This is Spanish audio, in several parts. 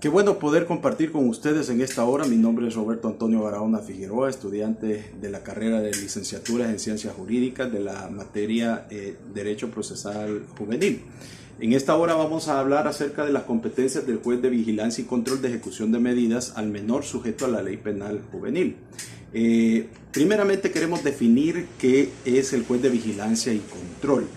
Qué bueno poder compartir con ustedes en esta hora. Mi nombre es Roberto Antonio Barahona Figueroa, estudiante de la carrera de licenciatura en Ciencias Jurídicas de la materia Derecho Procesal Juvenil. En esta hora vamos a hablar acerca de las competencias del juez de vigilancia y control de ejecución de medidas al menor sujeto a la ley penal juvenil. Primeramente queremos definir qué es el juez de vigilancia y control.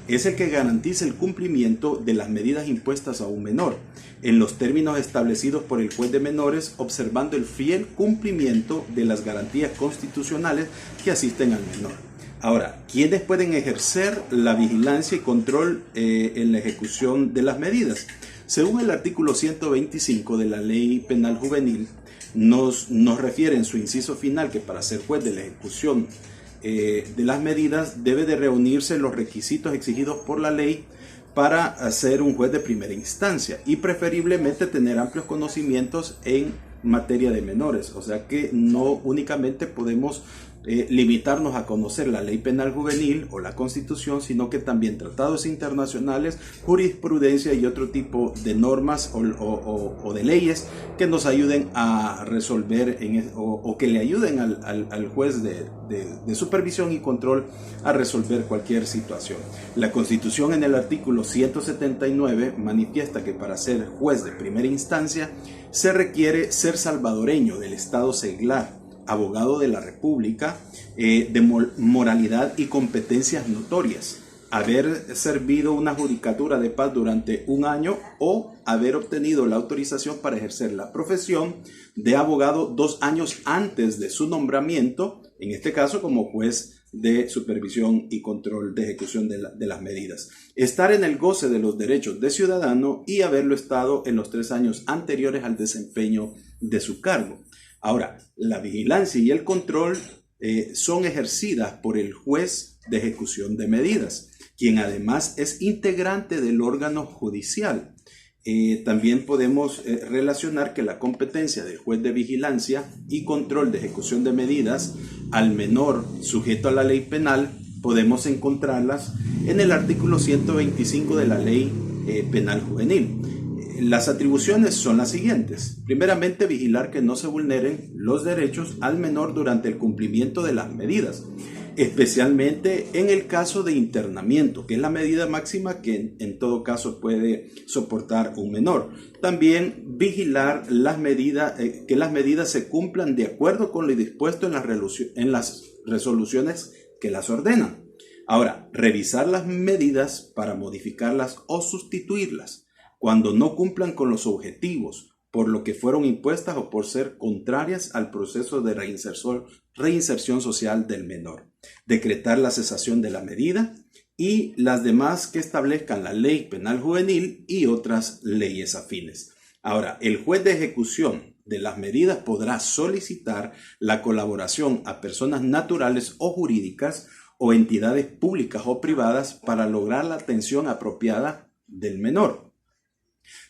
Es el que garantiza el cumplimiento de las medidas impuestas a un menor, en los términos establecidos por el juez de menores, observando el fiel cumplimiento de las garantías constitucionales que asisten al menor. Ahora, ¿quiénes pueden ejercer la vigilancia y control en la ejecución de las medidas? Según el artículo 125 de la Ley Penal Juvenil, nos refiere en su inciso final que para ser juez de la ejecución de las medidas debe de reunirse los requisitos exigidos por la ley para ser un juez de primera instancia y preferiblemente tener amplios conocimientos en materia de menores. O sea que no únicamente podemos limitarnos a conocer la ley penal juvenil o la Constitución, sino que también tratados internacionales, jurisprudencia y otro tipo de normas o de leyes que nos ayuden a resolver o que le ayuden al juez de supervisión y control a resolver cualquier situación. La Constitución en el artículo 179 manifiesta que para ser juez de primera instancia se requiere ser salvadoreño del Estado seglar, abogado de la República, de moralidad y competencias notorias, haber servido una judicatura de paz durante un año o haber obtenido la autorización para ejercer la profesión de abogado 2 años antes de su nombramiento, en este caso como juez de supervisión y control de ejecución de las medidas. Estar en el goce de los derechos de ciudadano y haberlo estado en los 3 años anteriores al desempeño de su cargo. Ahora, la vigilancia y el control son ejercidas por el juez de ejecución de medidas, quien además es integrante del órgano judicial. También podemos relacionar que la competencia del juez de vigilancia y control de ejecución de medidas al menor sujeto a la ley penal podemos encontrarlas en el artículo 125 de la ley penal juvenil. Las atribuciones son las siguientes. Primeramente, vigilar que no se vulneren los derechos al menor durante el cumplimiento de las medidas, especialmente en el caso de internamiento, que es la medida máxima que en todo caso puede soportar un menor. También vigilar que las medidas se cumplan de acuerdo con lo dispuesto en las resoluciones que las ordenan. Ahora, revisar las medidas para modificarlas o sustituirlas cuando no cumplan con los objetivos por lo que fueron impuestas o por ser contrarias al proceso de reinserción social del menor. Decretar la cesación de la medida y las demás que establezcan la ley penal juvenil y otras leyes afines. Ahora, el juez de ejecución de las medidas podrá solicitar la colaboración a personas naturales o jurídicas o entidades públicas o privadas para lograr la atención apropiada del menor.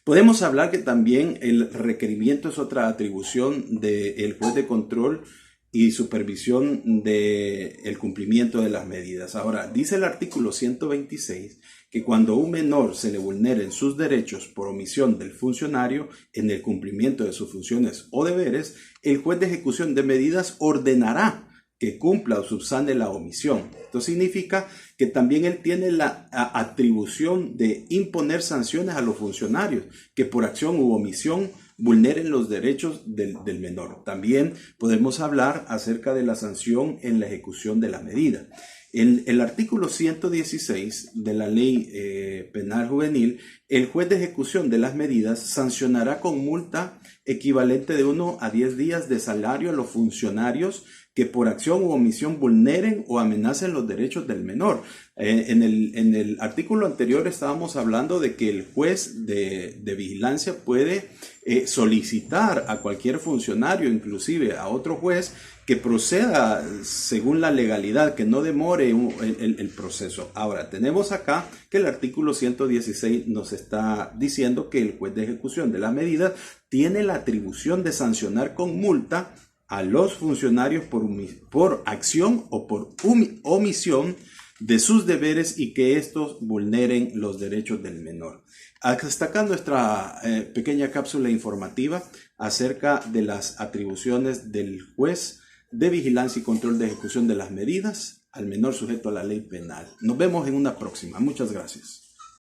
Podemos hablar que también el requerimiento es otra atribución del juez de control y supervisión del cumplimiento de las medidas. Ahora, dice el artículo 126 que cuando a un menor se le vulneren sus derechos por omisión del funcionario en el cumplimiento de sus funciones o deberes, el juez de ejecución de medidas ordenará que cumpla o subsane la omisión. Esto significa que también él tiene la atribución de imponer sanciones a los funcionarios que por acción u omisión vulneren los derechos del menor. También podemos hablar acerca de la sanción en la ejecución de la medida. En el artículo 116 de la Ley Penal Juvenil, el juez de ejecución de las medidas sancionará con multa equivalente de 1 a 10 días de salario a los funcionarios que por acción u omisión vulneren o amenacen los derechos del menor. En el artículo anterior estábamos hablando de que el juez de vigilancia puede solicitar a cualquier funcionario, inclusive a otro juez, que proceda según la legalidad, que no demore el proceso. Ahora, tenemos acá que el artículo 116 nos está diciendo que el juez de ejecución de la medida tiene la atribución de sancionar con multa a los funcionarios por acción o por omisión de sus deberes y que estos vulneren los derechos del menor. Hasta acá nuestra pequeña cápsula informativa acerca de las atribuciones del juez de vigilancia y control de ejecución de las medidas al menor sujeto a la ley penal. Nos vemos en una próxima. Muchas gracias.